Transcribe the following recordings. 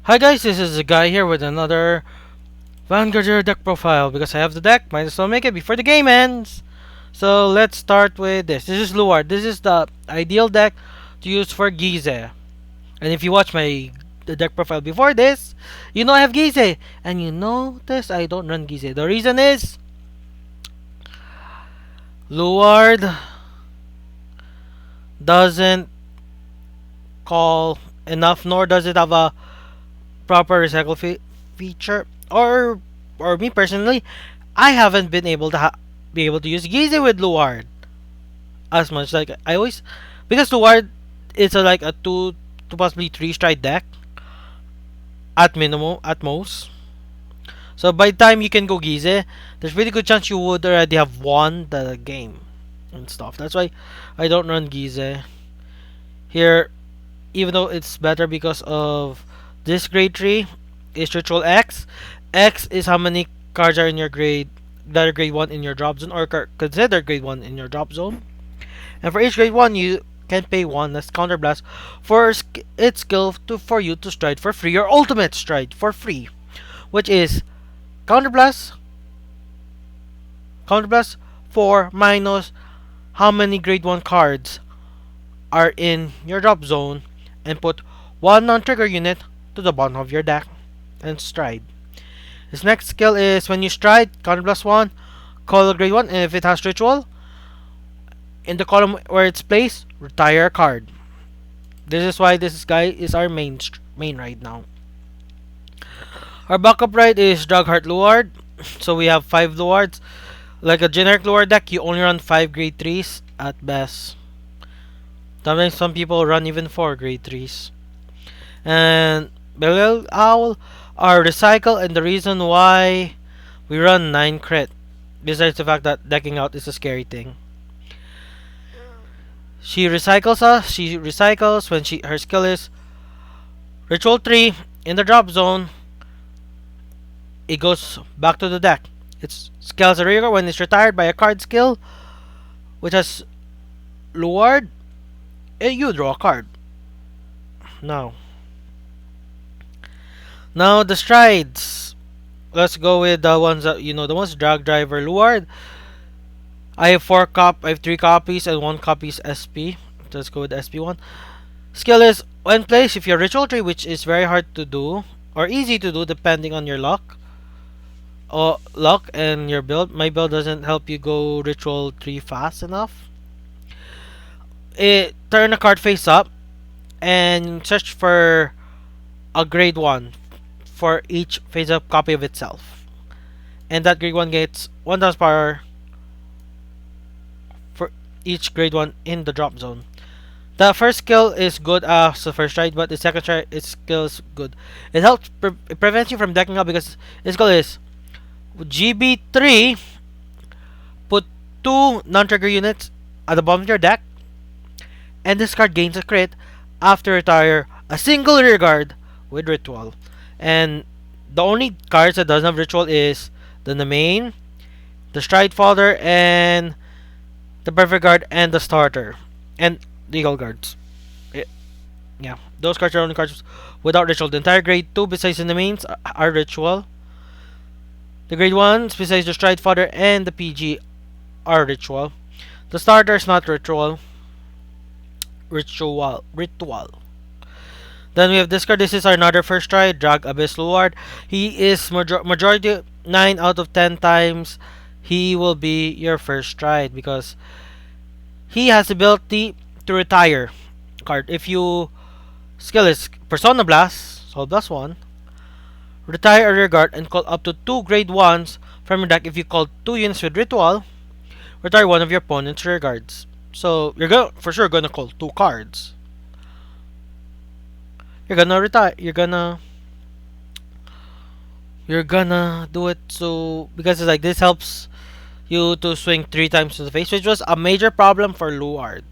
Hi guys, this is the guy here with another Vanguard deck profile. Because I have the deck, might as well make it before the game ends. So let's start with this. This is Luard. This is the ideal deck to use for Gize. And if you watch the deck profile before this, you know I have Gize. And you notice I don't run Gize. The reason is Luard doesn't call enough, nor does it have a proper recycle feature. Or me personally, I haven't been able to be able to use Gize with Luard as much. Like I always, because Luard is like a two to possibly three stride deck at minimum at most. So by the time you can go Gize, there's really good chance you would already have won the game and stuff. That's why I don't run Gize here, even though it's better because of this grade 3 is Ritual X. X is how many cards are in your grade that are grade 1 in your drop zone or considered grade 1 in your drop zone. And for each grade 1 you can pay 1 as counterblast for its skill for you to stride for free or ultimate stride for free, which is counterblast counterblast 4 minus how many grade 1 cards are in your drop zone and put one non-trigger unit to the bottom of your deck and stride. His next skill is when you stride, counterblast 1, call a grade 1, and if it has ritual, in the column where it's placed, retire a card. This is why this guy is our main right now. Our backup ride is Dragheart Luard. So we have 5 Luards. Like a generic Luard deck, you only run 5 grade 3s at best. Sometimes some people run even 4 grade 3s. And Belil Owl are recycle, and the reason why we run 9 crit, besides the fact that decking out is a scary thing. She recycles when her skill is Ritual 3 in the drop zone. It goes back to the deck. Its skill as a rigor when it's retired by a card skill, which has Luard, you draw a card. Now the strides. Let's go with the ones that you know the ones. Drag Driver Luard. I have 3 copies and 1 copy is SP. Let's go with the SP1. Skill is when placed if you're Ritual 3, which is very hard to do or easy to do depending on your luck. Luck and your build. My build doesn't help you go Ritual 3 fast enough. Turn a card face up and search for a grade 1 for each face up copy of itself. And that grade 1 gets 1000 power for each grade 1 in the drop zone. The first skill is good as the first stride, but the second stride its skill is good. It helps it prevents you from decking out because its skill is GB3, put 2 non-trigger units at the bottom of your deck, and this card gains a crit after retire a single rear guard with ritual. And the only cards that doesn't have ritual is the main, the stride folder, and the perfect guard, and the starter, and legal guards. Yeah, those cards are only cards without ritual. The entire grade 2 besides the mains are ritual. The grade 1s besides the stride fodder and the PG are ritual. The starter is not ritual. Ritual. Then we have this card. This is another first try, Drag Abyss Luard. He is majority 9 out of 10 times he will be your first try because he has the ability to retire card. If you skill is Persona Blast, Soul Blast 1, retire a rear guard and call up to 2 grade 1s from your deck. If you call 2 units with ritual, retire one of your opponent's rear guards. So you're for sure gonna call 2 cards. You're gonna retire. You're gonna do it so because it's like this helps you to swing 3 times to the face, which was a major problem for Luard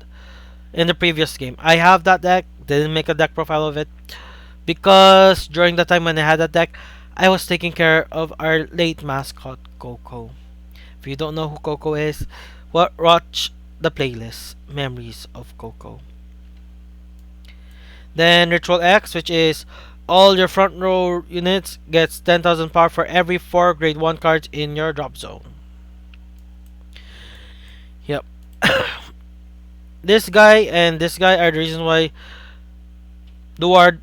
in the previous game. I have that deck. Didn't make a deck profile of it because during the time when I had that deck, I was taking care of our late mascot Coco. If you don't know who Coco is, watch the playlist Memories of Coco. Then Ritual X, which is All your front row units gets 10,000 power for every 4 grade 1 cards in your drop zone. Yep. This guy and this guy are the reason why Luard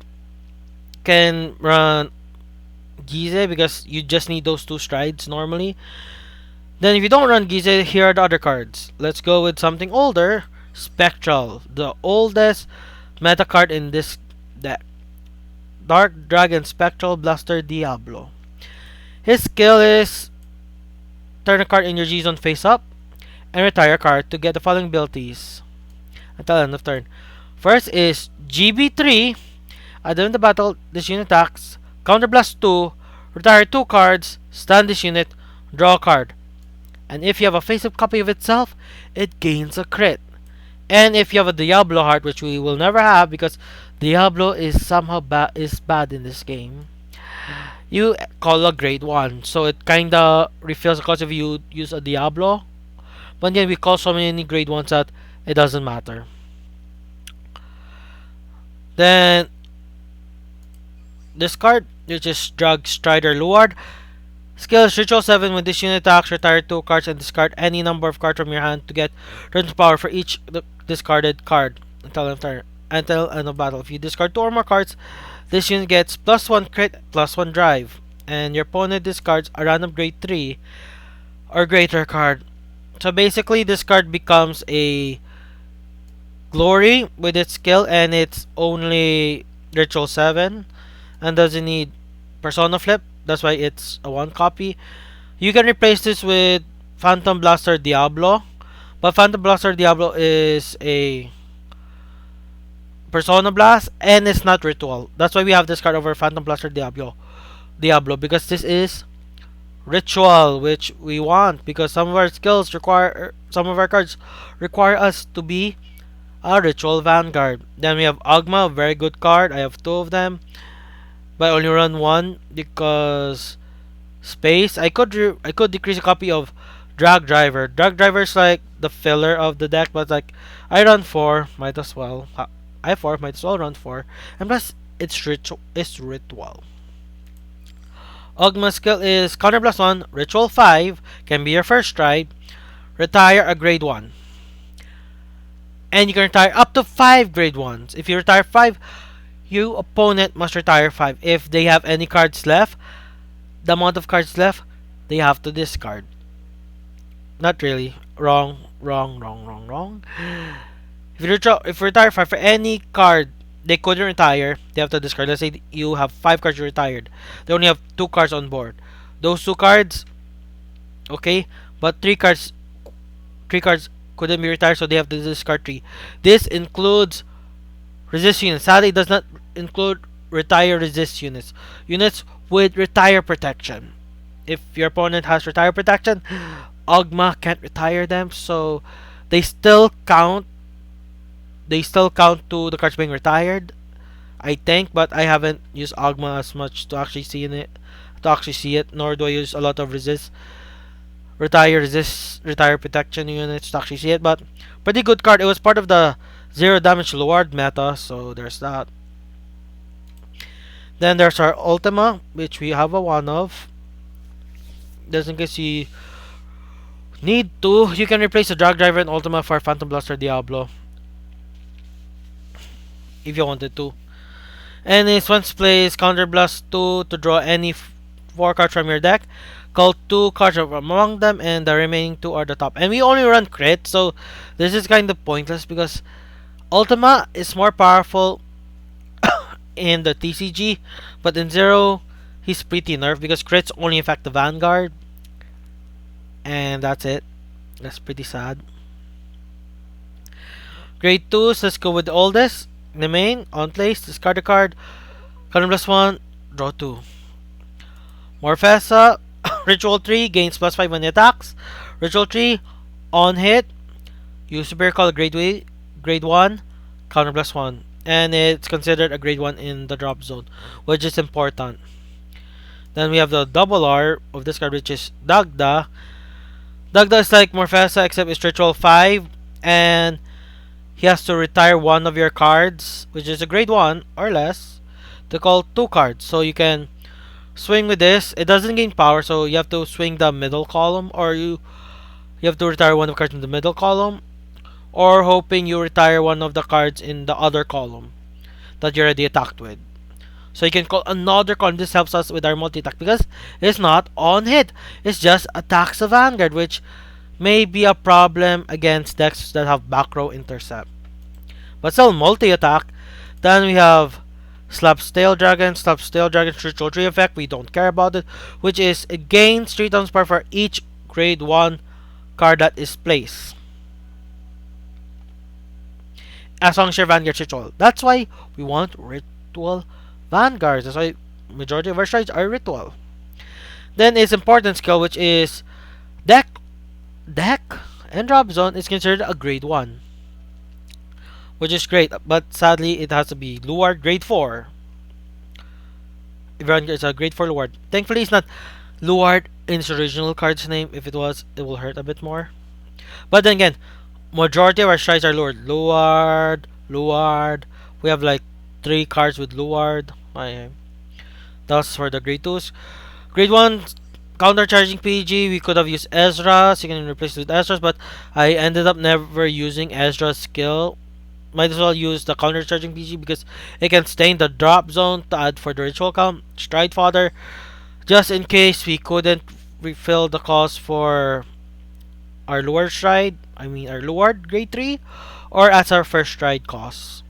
can run Gize, because you just need those 2 strides normally. Then if you don't run Gize, here are the other cards. Let's go with something older. Spectral, the oldest meta card in this deck. Dark Dragon Spectral Blaster Diablo. His skill is turn a card in your G zone face up and retire a card to get the following abilities until end of turn. First is GB3. At the end of the battle, this unit attacks. Counterblast 2. Retire 2 cards. Stun this unit. Draw a card. And if you have a face-up copy of itself, it gains a crit. And if you have a Diablo heart, which we will never have because Diablo is somehow bad in this game, you call a grade 1. So it kinda refills the cost if you use a Diablo. But again, we call so many grade 1s that it doesn't matter. Then this card, which is Drug Strider Luard. Skill is Ritual 7. When this unit attacks, retire 2 cards and discard any number of cards from your hand to get turn power for each discarded card until end of battle. If you discard 2 or more cards, this unit gets +1 crit, +1 drive. And your opponent discards a random grade 3 or greater card. So basically, this card becomes a glory with its skill, and it's only Ritual 7 and doesn't need Persona Flip. That's why it's a 1 copy. You can replace this with Phantom Blaster Diablo, but Phantom Blaster Diablo is a Persona Blast and it's not ritual. That's why we have this card over Phantom Blaster Diablo, because this is ritual, which we want because some of our skills require, some of our cards require us to be a ritual Vanguard. Then we have Agma, a very good card. I have 2 of them, but I only run 1 because space. I could decrease a copy of Drag Driver. Drag Driver is like the filler of the deck, but like I run 4, might as well. I have 4, might as well run 4, and plus it's ritual. Ogma's skill is Counter Blast 1, Ritual 5, can be your first stride, retire a grade 1. And you can retire up to 5 grade 1s. If you retire 5, your opponent must retire 5. If they have any cards left, the amount of cards left, they have to discard. Not really. Wrong. If you retire 5 for any card they couldn't retire, they have to discard. Let's say you have 5 cards you retired. They only have 2 cards on board. Those 2 cards, okay, but 3 cards couldn't be retired, so they have to discard 3. This includes resist units. Sadly, it does not include retire resist units. Units with retire protection. If your opponent has retire protection, Ogma can't retire them, so they still count. They still count to the cards being retired, I think, but I haven't used Ogma as much to actually see it. Nor do I use a lot of retire protection units to actually see it. But pretty good card. It was part of the 0 damage Luard meta, so there's that. Then there's our Ultima, which we have a 1 of. Just in case you need to, you can replace the Drag Driver and Ultima for Phantom Blaster Diablo, if you wanted to. And this once plays Counter Blast 2 to draw any 4 cards from your deck. Call 2 cards from among them, and the remaining 2 are the top. And we only run crit, so this is kind of pointless because Ultima is more powerful in the TCG, but in 0 he's pretty nerfed because crits only affect the Vanguard, and that's it. That's pretty sad. Grade 2s, let's go with the oldest. The main, on place, discard a card, Counter Blast 1, draw 2. Morfessa, Ritual 3, gains +5 when it attacks. Ritual 3, on hit, use Superior Call grade 1, Counter Blast 1. And it's considered a grade 1 in the drop zone, which is important. Then we have the double R of this card, which is Dagda. Dagda is like Morfessa, except it's Ritual 5, and he has to retire 1 of your cards, which is a grade 1 or less, to call two cards. So you can swing with this. It doesn't gain power, so you have to swing the middle column, or you have to retire one of the cards in the middle column, or hoping you retire one of the cards in the other column that you already attacked with. So you can call another card. This helps us with our multi-attack because it's not on hit. It's just attacks the Vanguard, which may be a problem against decks that have back row intercept. But still multi-attack. Then we have Slap's Tail Dragon. Slap's Tail Dragon Ritual 3 effect. We don't care about it. Which is it gains 3,000 power for each grade 1 card that is placed. As long as your Vanguard Ritual. That's why we want Ritual Vanguards. That's why majority of our strides are Ritual. Then its important skill, which is Deck. Deck and Drop Zone is considered a grade 1. Which is great, but sadly it has to be Luard grade 4. Everyone gets a grade 4 Luard. Thankfully it's not Luard in its original card's name. If it was, it will hurt a bit more. But then again, majority of our strides are Luard. Luard, Luard. We have like 3 cards with Luard. That's for the grade 2s. Grade 1, countercharging PG. We could have used Ezra, so you can replace it with Ezra's, but I ended up never using Ezra's skill. Might as well use the counter charging PG because it can stay in the drop zone to add for the ritual count. Stride Fodder, just in case we couldn't refill the cost for our Luard stride, our Luard grade 3, or as our first stride cost.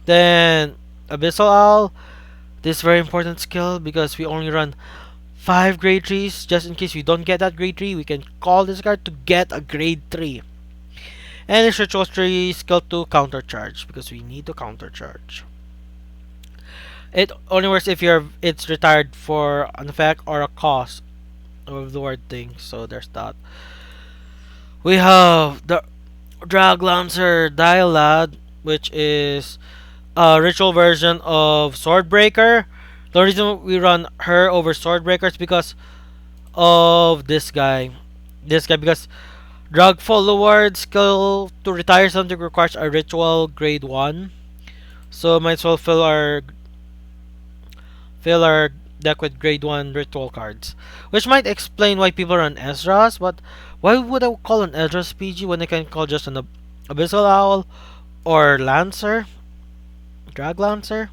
Then Abyssal Owl, this very important skill because we only run 5 grade 3s. Just in case we don't get that grade 3, we can call this card to get a grade 3. And it's Ritual 3 skill 2 countercharge because we need to countercharge. It only works if it's retired for an effect or a cost of the word thing. So there's that. We have the Drag Lancer Dialad, which is a ritual version of Swordbreaker. The reason we run her over Swordbreaker is because of this guy. Because Dragfall Luard skill to retire something requires a ritual grade 1. So might as well fill our deck with grade 1 ritual cards. Which might explain why people run Ezra's, but why would I call an Ezra's PG when I can call just an Abyssal Owl or Lancer? Drag Lancer?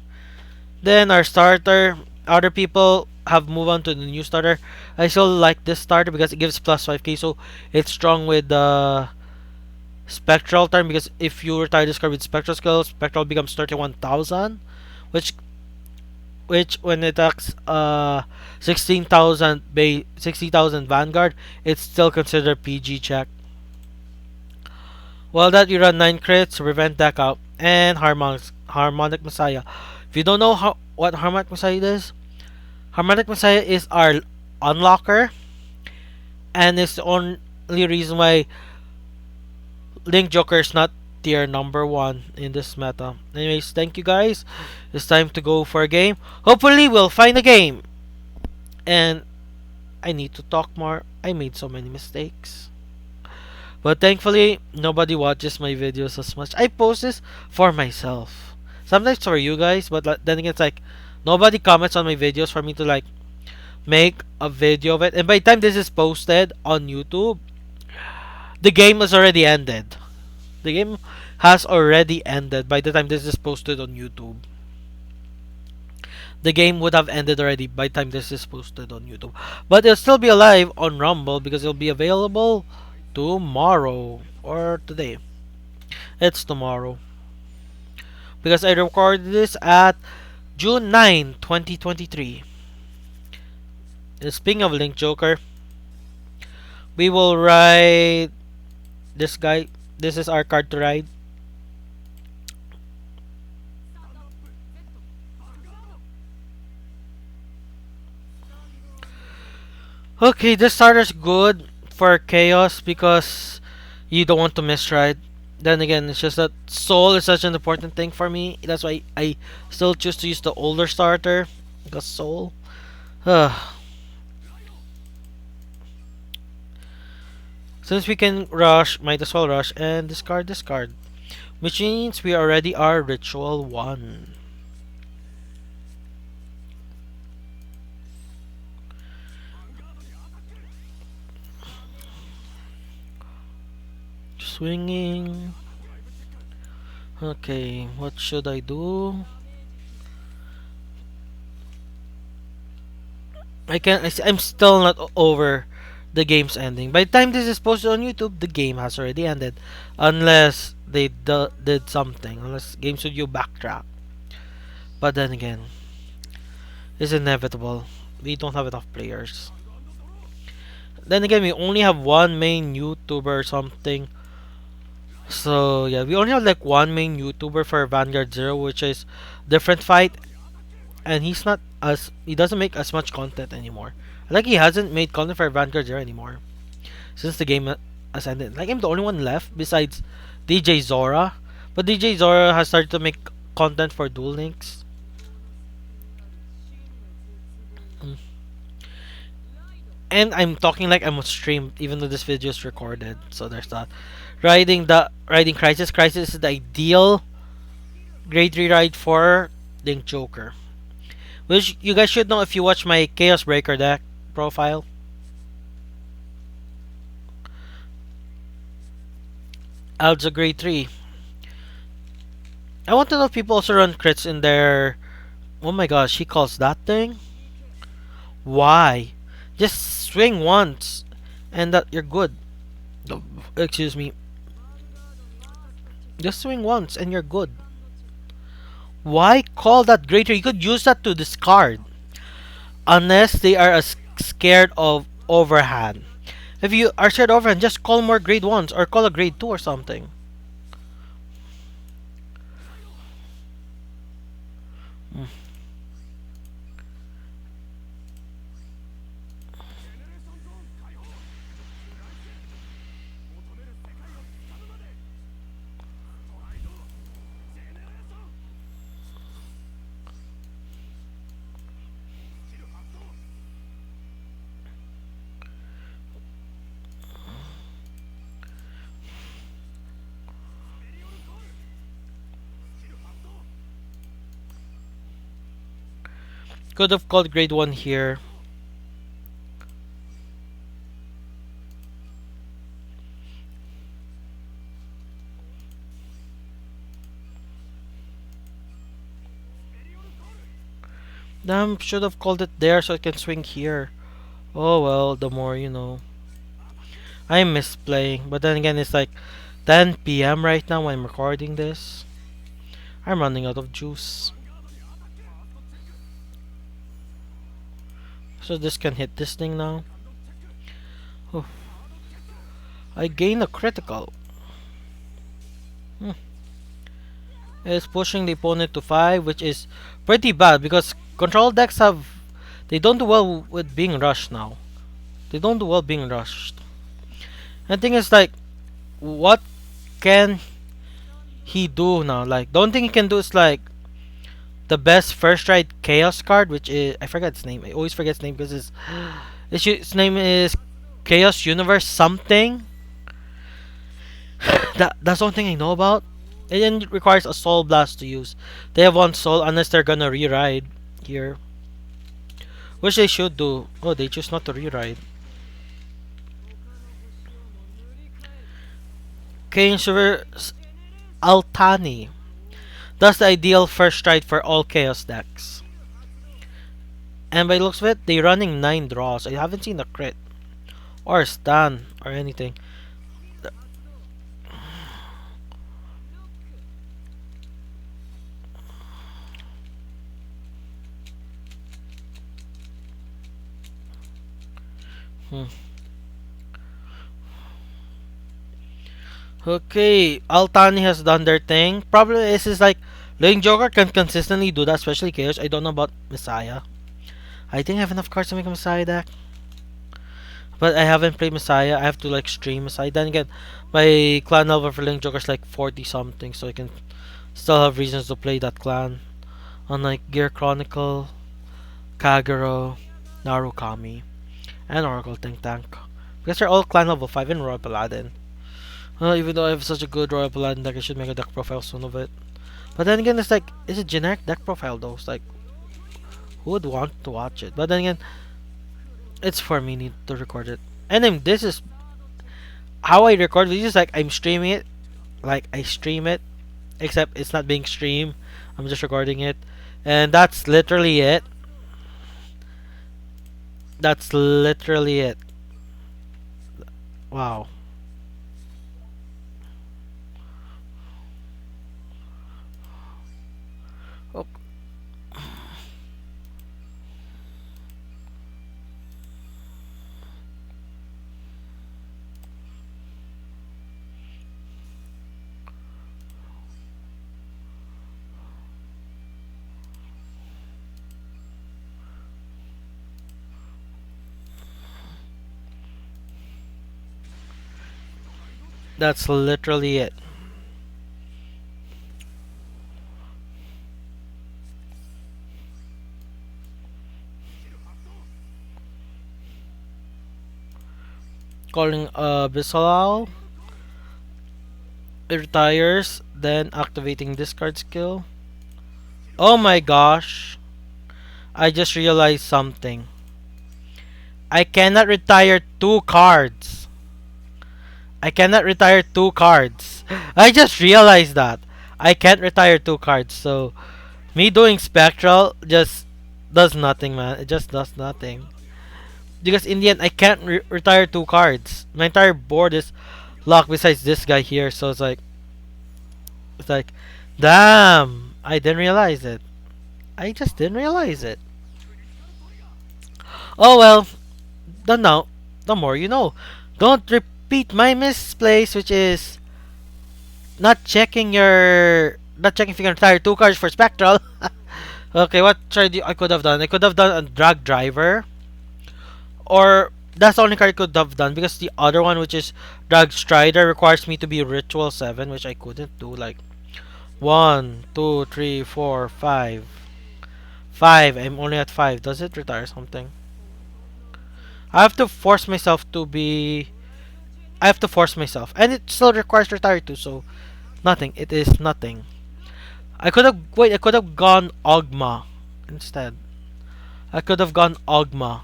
Then our starter, other people have moved on to the new starter. I still like this starter because it gives plus 5k, so it's strong with the Spectral turn, because if you retire this card with Spectral skill, Spectral becomes 31,000, which when it attacks 16,000 Vanguard, it's still considered PG check. While that, you run 9 crits to prevent deck out, and Harmonic Messiah. If you don't know what Harmonic Messiah is, Harmonic Messiah is our unlocker, and it's the only reason why Link Joker is not tier number 1 in this meta. Anyways, thank you guys. It's time to go for a game. Hopefully we'll find a game. And I need to talk more. I made so many mistakes. But thankfully, nobody watches my videos as much. I post this for myself. Sometimes for you guys, but then again, it's like nobody comments on my videos for me to like make a video of it. And by the time this is posted on YouTube, the game has already ended. The game has already ended by the time this is posted on YouTube. The game would have ended already by the time this is posted on YouTube. But it'll still be alive on Rumble because it'll be available tomorrow or today. It's tomorrow. Because I recorded this at June 9, 2023. Speaking of Link Joker, we will ride this guy. This is our card to ride. Okay, this starter's good for Chaos because you don't want to misride. Then again, it's just that Soul is such an important thing for me. That's why I still choose to use the older starter. Because Soul. Since we can rush, might as well rush and discard. Which means we already are Ritual 1. Swinging. Okay, what should I do? I'm still not over the game's ending. By the time this is posted on YouTube, the game has already ended. Unless they did something. Unless Game Studio backtrack. But then again, it's inevitable. We don't have enough players. Then again, we only have one main YouTuber or something. So yeah, we only have like one main YouTuber for Vanguard Zero, which is different fight, and he doesn't make as much content anymore. Like he hasn't made content for Vanguard Zero anymore since the game has ended. Like I'm the only one left besides DJ Zora, but DJ Zora has started to make content for Duel Links. Mm. And I'm talking like I'm on stream, even though this video is recorded. So there's that. Riding Crisis. Crisis is the ideal grade 3 ride for Link Joker. Which you guys should know if you watch my Chaos Breaker deck profile. Alza grade 3. I want to know if people also run crits in their... Oh my gosh, he calls that thing? Why? Just swing once and that you're good. Excuse me. Just swing once and you're good. Why call that greater? You could use that to discard. Unless they are scared of overhand. If you are scared of overhand, just call more grade 1s or call a grade 2 or something. Mm. Could have called grade 1 here. Damn, should have called it there so I can swing here. Oh well, the more you know. I miss playing, but then again, it's like 10 p.m. right now when I'm recording this. I'm running out of juice. So this can hit this thing now. Oh. I gain a critical. It's pushing the opponent to 5, which is pretty bad because control decks they don't do well with being rushed now. They don't do well being rushed. And the thing is like, what can he do now? Like, the only thing he can do is like the best first ride chaos card, which is I forget its name. I always forget its name because its name is Chaos Universe something. That's the only thing I know about. And then it requires a soul blast to use. They have one soul unless they're gonna re-ride here. Which they should do. Oh, they choose not to re-ride. Kane Silver's Altani. That's the ideal first ride for all chaos decks. And by the looks of it, they're running 9 draws. I haven't seen a crit. Or a stun. Or anything. Okay, Altani has done their thing. Problem is like Lane Joker can consistently do that, especially Chaos. I don't know about Messiah. I think I have enough cards to make a Messiah deck. But I haven't played Messiah. I have to like stream Messiah. Then again, my clan level for Lane Joker is like 40 something, so I can still have reasons to play that clan. Unlike Gear Chronicle, Kagero, Narukami, and Oracle Think Tank. Because they're all clan level 5 in Royal Paladin. Even though I have such a good Royal Paladin deck, I should make a deck profile soon of it. But then again, it's like, it's a generic deck profile though. It's like, who would want to watch it? But then again, it's for me need to record it. And then this is, how I record videos, like I'm streaming it, like I stream it, except it's not being streamed. I'm just recording it, and that's literally it. That's literally it. Wow. Oh, that's literally it. Calling Bisalal. It retires, then activating discard skill. Oh my gosh. I just realized something. I cannot retire two cards. I cannot retire two cards. I just realized that. I can't retire two cards, so me doing spectral just does nothing, man. It just does nothing. Because in the end, I can't retire two cards. My entire board is locked besides this guy here, so it's like, damn, I didn't realize it. I just didn't realize it. Oh well, the now, the more you know. Don't repeat my misplace, which is not checking if you can retire two cards for spectral. Okay, what I could have done? I could have done a drag driver, or that's the only card I could have done because the other one, which is drag strider, requires me to be ritual 7, which I couldn't do. Like one, two, three, four, five, five. I'm only at five. Does it retire something? I have to force myself to be. I have to force myself, and it still requires retire too. So nothing. It is nothing. I could have wait. I could have gone Ogma instead. I could have gone Ogma.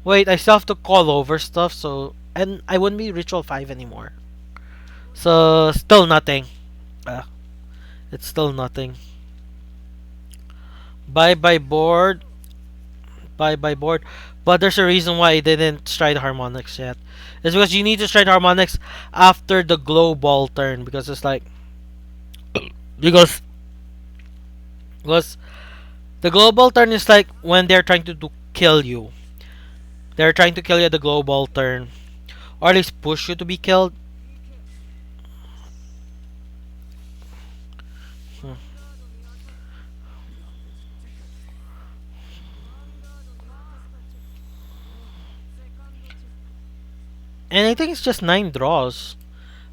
Wait, I still have to call over stuff. So and I wouldn't be Ritual 5 anymore. So still nothing. Uh, it's still nothing. Bye bye board. Bye bye board. But there's a reason why I didn't stride harmonics yet. It's because you need to stride harmonics after the global turn because it's like because because the global turn is like when they're trying to kill you. They're trying to kill you at the global turn. Or at least push you to be killed. Hmm. And I think it's just 9 draws.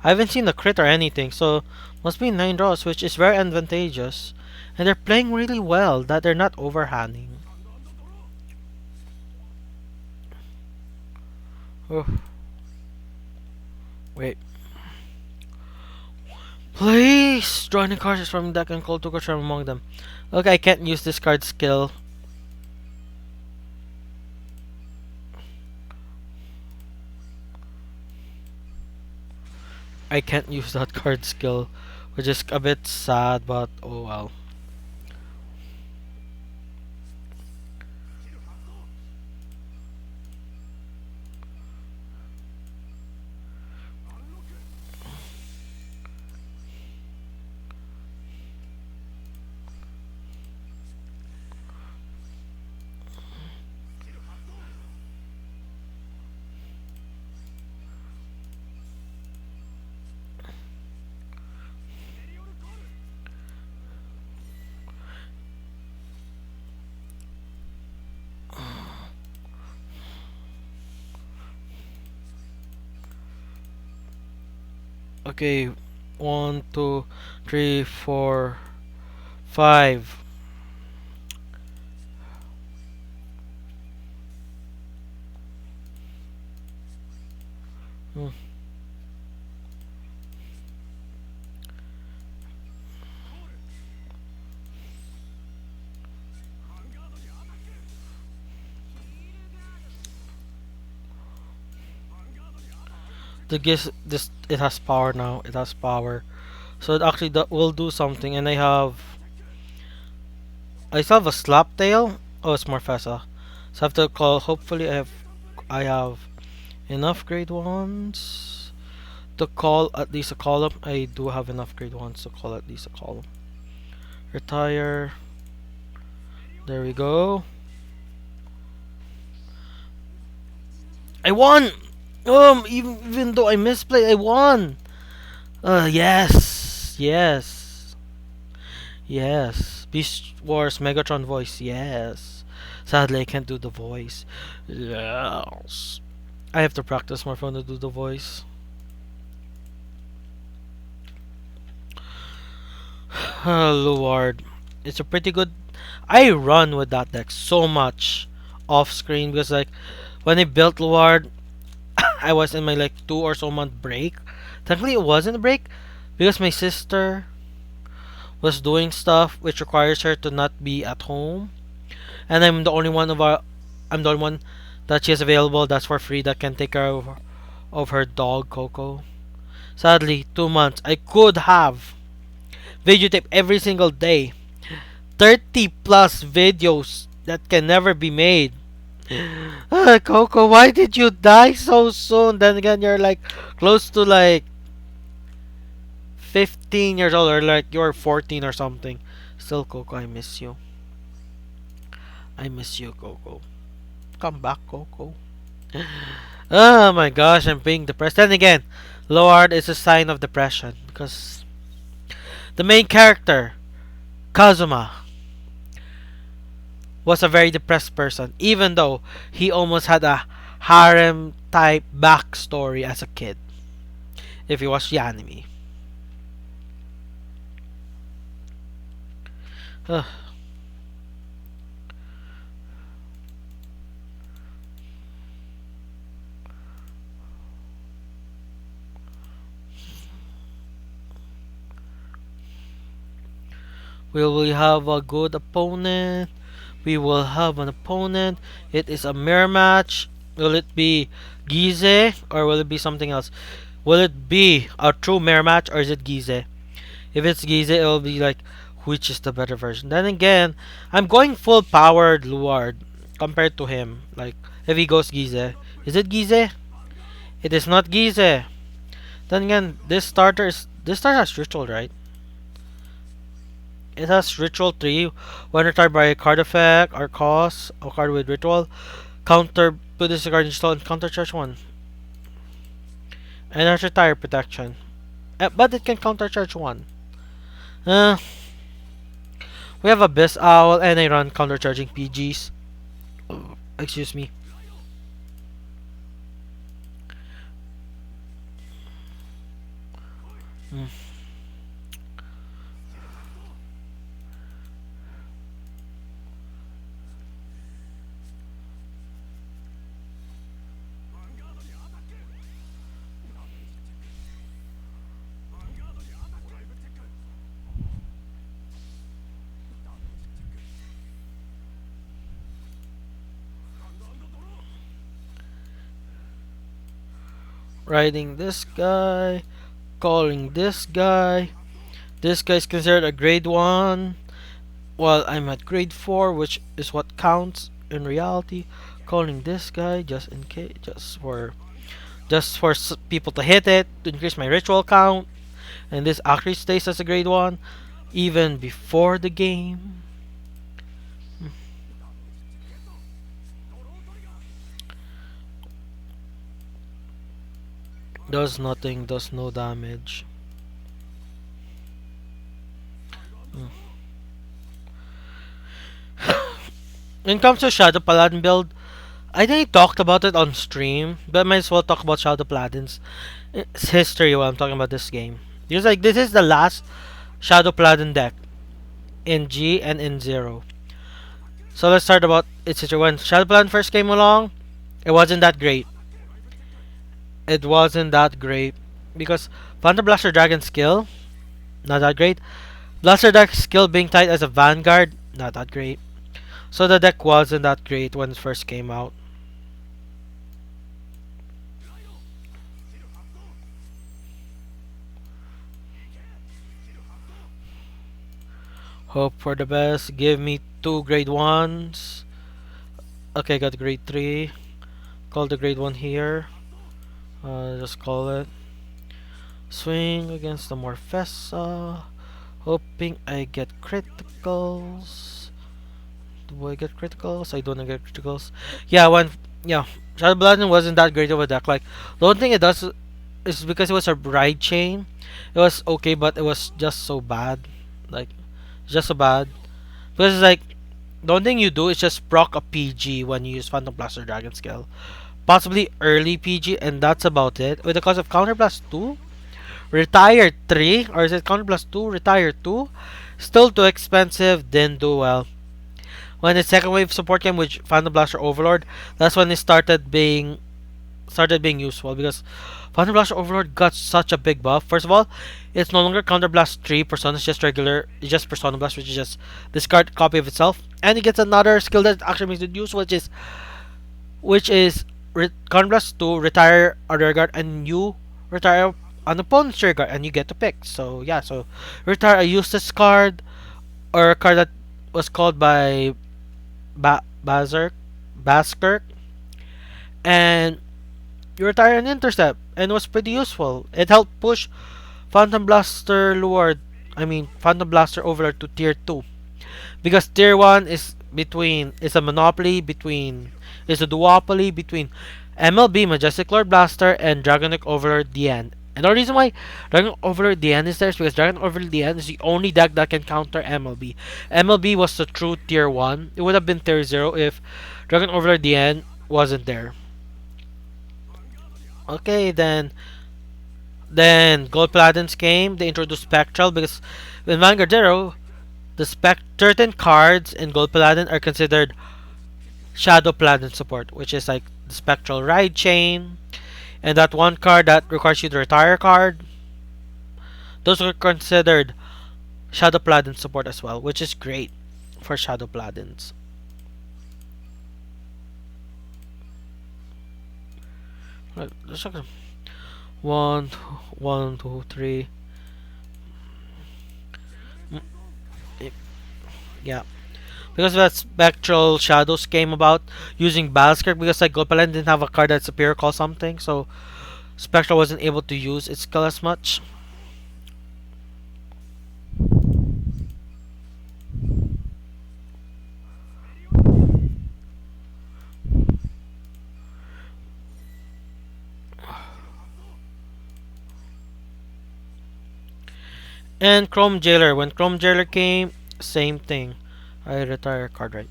I haven't seen a crit or anything, so must be 9 draws, which is very advantageous. And they're playing really well that they're not overhanding. Oh, wait. Please! Draw any cards from the deck and call two cards from among them. Okay, I can't use this card skill. I can't use that card skill, which is a bit sad, but oh well. Okay, one, two, three, four, five. Hmm. The guess this it has power now. It has power. So it actually will do something. And I still have a slap tail. Oh, it's Morfessa. So I have to call. Hopefully I have enough grade ones to call at least a column. I do have enough grade ones to call at least a column. Retire. There we go. I won. Even though I misplayed, I won. Yes, yes, yes. Beast Wars Megatron voice. Yes. Sadly, I can't do the voice. Yes. I have to practice more fun to do the voice. Luard. It's a pretty good. I run with that deck so much off screen because like when I built Luard, I was in my like 2 or so month break. Technically, it wasn't a break because my sister was doing stuff which requires her to not be at home, and I'm the only one that she has available that's for free that can take care of her dog Coco. Sadly, 2 months I could have videotape every single day, 30 plus videos that can never be made. Coco, why did you die so soon? Then again, you're like close to like 15 years old, or like you're 14 or something. Still, Coco, I miss you. I miss you, Coco. Come back, Coco. Oh my gosh, I'm being depressed. Then again, Luard is a sign of depression because the main character, Kazuma, was a very depressed person, even though he almost had a harem type backstory as a kid. If you watch the anime. Ugh. Will we have a good opponent? We will have an opponent. It is a mirror match. Will it be Gize or will it be something else? Will it be a true mirror match or is it Gize? If it's Gize, it will be like which is the better version. Then again, I'm going full powered Luard compared to him. Like if he goes Gize, is it Gize? It is not Gize. Then again, this starter has ritual, right? It has ritual 3. When retired by a card effect or cost a card with ritual, counter put this card install and counter charge 1. And has retire protection. But it can counter charge 1. Uh, we have Abyss Owl and I run counter charging PGs. Excuse me. Mm. Riding this guy, calling this guy. This guy is considered a grade 1, while I'm at grade 4, which is what counts in reality. Calling this guy just in case, just for people to hit it to increase my ritual count, and this actually stays as a grade 1 even before the game. Does nothing, does no damage. Mm. When it comes to Shadow Paladin build, I think I talked about it on stream, but I might as well talk about Shadow Paladin's history while I'm talking about this game. Because like this is the last Shadow Paladin deck in G and in Zero. So let's start about its history. When Shadow Paladin first came along, it wasn't that great. It wasn't that great because Phantom Blaster Dragon skill, not that great. Blaster deck skill being tied as a Vanguard, not that great. So the deck wasn't that great when it first came out. Hope for the best. Give me two grade ones. Okay, got grade three. Call the grade one here. Just call it. Swing against the Morfessa. Hoping I get criticals. Do I get criticals? I don't get criticals. Yeah, yeah, Shadow Paladin wasn't that great of a deck. Like, the only thing it does is because it was a ride chain. It was okay, but it was just so bad. Like, just so bad. Because it's like, the only thing you do is just proc a PG when you use Phantom Blaster Dragon Skill. Possibly early PG, and that's about it. With the cost of Counter Blast 2, Retire 3, or is it Counter Blast 2, Retire 2? Still too expensive, didn't do well. When the second wave support came with Phantom Blaster Overlord, that's when it started being useful because Phantom Blaster Overlord got such a big buff. First of all, it's no longer Counter Blast 3 Persona, it's just Persona Blast, which is just discard copy of itself. And it gets another skill that actually makes it useful, which is Counter Blast 2, retire a rear guard, and you retire an opponent's rear guard, and you get to pick. So yeah, so retire a useless card, or a card that was called by Baskirk, and you retire an intercept, and it was pretty useful. It helped push Phantom Blaster Luard, Phantom Blaster Overlord to tier 2. Because tier 1 is a monopoly is a duopoly between MLB Majestic Lord Blaster and Dragonic Overlord DN. And the reason why Dragon Overlord DN is there is because Dragon Overlord DN is the only deck that can counter MLB. MLB was the true tier 1. It would have been tier 0 if Dragon Overlord DN wasn't there. Okay, then Gold Paladins came. They introduced Spectral because in Vanguard 0, certain cards in Gold Paladin are considered Shadow Paladin support, which is like the Spectral Ride Chain, and that one card that requires you to retire a card. Those are considered Shadow Paladin support as well, which is great for Shadow Paladins. Let's look at one, one, two, three. Yeah, because that Spectral Shadows came about using Baskirk, because like Gold Paladin didn't have a card that's superior call something, so Spectral wasn't able to use its skill as much. And Chrome Jailer. When Chrome Jailer came, same thing. I retire a card, right?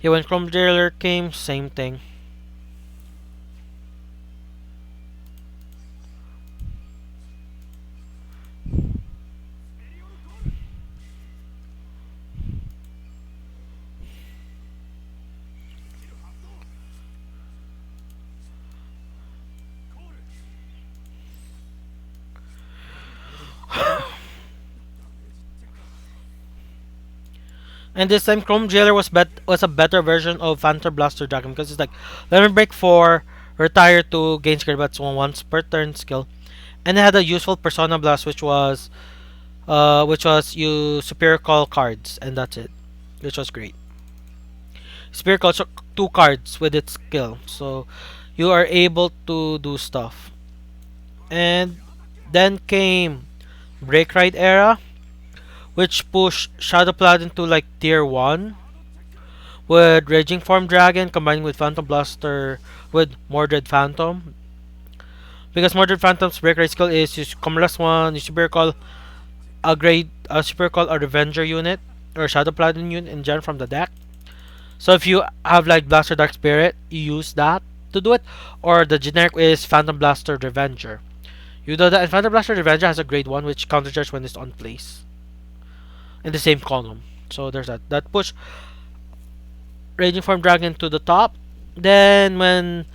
Yeah, when Chrome Jailer came, same thing. And this time, Chrome Jailer was a better version of Phantom Blaster Dragon, because it's like Lemon Break 4, retire 2, gain skill bats once per turn skill, and it had a useful Persona Blast, which was you superior call cards, and that's it, which was great. Superior calls 2 cards with its skill, so you are able to do stuff. And then came Break Ride era, which pushed Shadow Paladin to like tier 1 with Raging Form Dragon combining with Phantom Blaster with Mordred Phantom. Because Mordred Phantom's break rate skill is you Commerce 1, you Super Call a Revenger unit or Shadow Paladin unit in general from the deck. So if you have like Blaster Dark Spirit, you use that to do it. Or the generic is Phantom Blaster Revenger. You do that, and Phantom Blaster Revenger has a grade 1 which countercharge when it's on place in the same column. So there's that. That push Raging Form Dragon to the top. Then when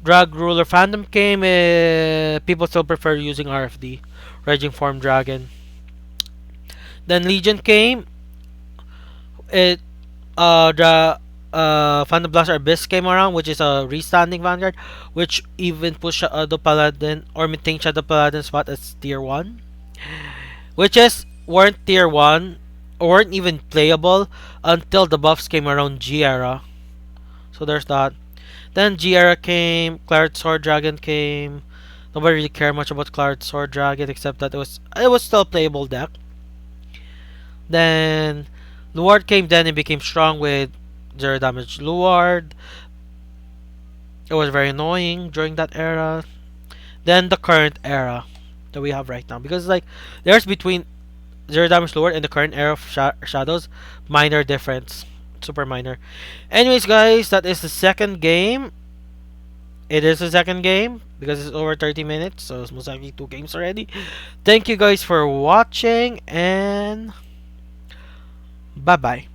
Drag Ruler Phantom came, people still prefer using RFD, Raging Form Dragon. Then Legion came. The Phantom Blaster Abyss came around, which is a restanding Vanguard, which even pushed Shadow Paladin or maintain Shadow Paladin spot as tier 1, which weren't tier 1 or weren't even playable until the buffs came around G era. So there's that. Then G era came, Claret Sword Dragon came. Nobody really cared much about Claret Sword Dragon except that it was still a playable deck. Then Luard came then and became strong with 0 damage Luard. It was very annoying during that era. Then the current era that we have right now. Because like there's between 0 damage Luard and the current era of Shadows, minor difference. Super minor. Anyways guys, that is the second game. It is the second game because it's over 30 minutes, so it's most likely 2 games already. Thank you guys for watching and bye bye.